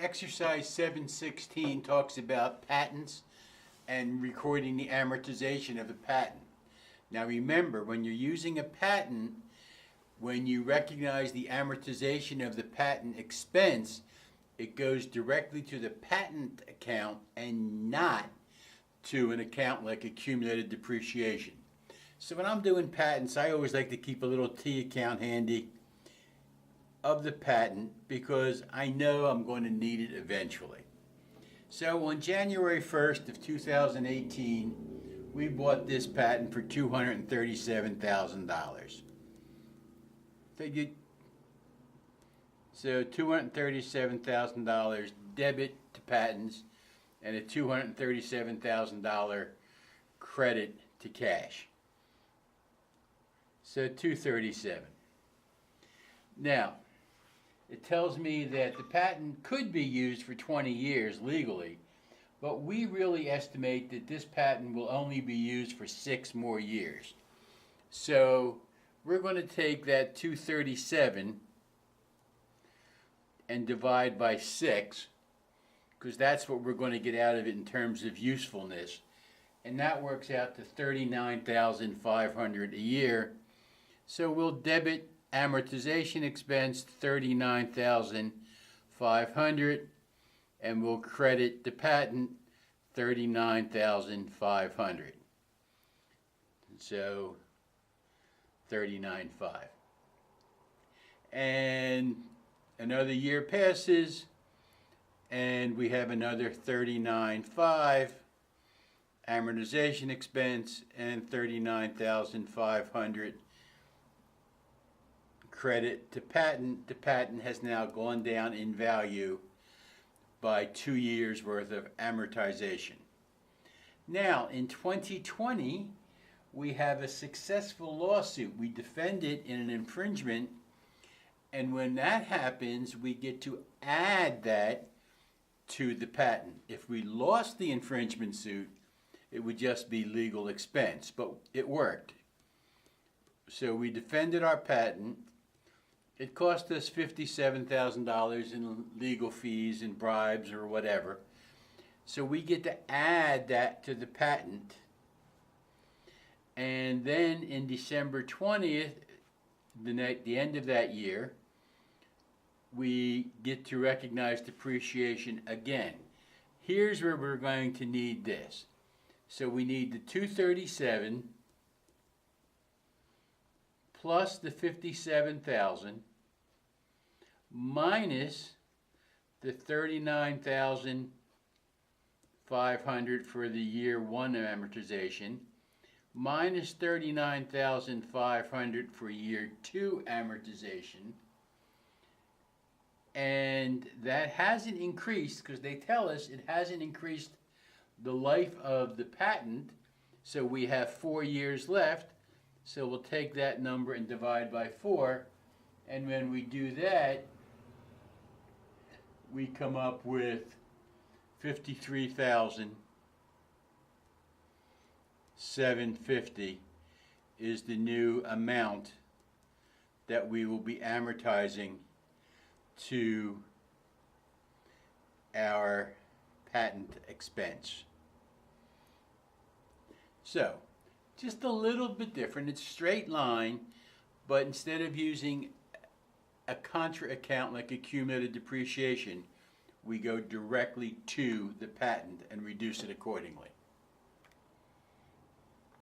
Exercise 716 talks about patents and recording the amortization of a patent. Now remember, when you're using a patent, when you recognize the amortization of the patent expense, it goes directly to the patent account and not to an account like accumulated depreciation. So when I'm doing patents, I always like to keep a little T account handy of the patent because I know I'm going to need it eventually. So on January 1st of 2018, we bought this patent for $237,000. So $237,000 debit to patents and a $237,000 credit to cash. So 237. Now, it tells me that the patent could be used for 20 years legally, but we really estimate that this patent will only be used for 6 more years. So we're going to take that 237 and divide by 6, because that's what we're going to get out of it in terms of usefulness, and that works out to $39,500 a year. So we'll debit amortization expense $39,500 and we'll credit the patent $39,500. So $39,500. And another year passes and we have another $39,500 amortization expense and $39,500 credit to patent. The patent has now gone down in value by 2 years worth of amortization. Now in 2020 we have a successful lawsuit. We defend it in an infringement, and when that happens we get to add that to the patent. If we lost the infringement suit, it would just be legal expense, but it worked. So we defended our patent. It cost us $57,000 in legal fees and bribes or whatever. So we get to add that to the patent. And then in December 20th, the end of that year, we get to recognize depreciation again. Here's where we're going to need this. So we need the 237 plus the 57,000 minus the 39,500 for the year 1 amortization minus 39,500 for year 2 amortization. And that hasn't increased because they tell us it hasn't increased the life of the patent, so we have 4 years left. So we'll take that number and divide by 4, and when we do that, we come up with $53,750 is the new amount that we will be amortizing to our patent expense. So, just a little bit different. It's straight line, but instead of using a contra account like accumulated depreciation, we go directly to the patent and reduce it accordingly.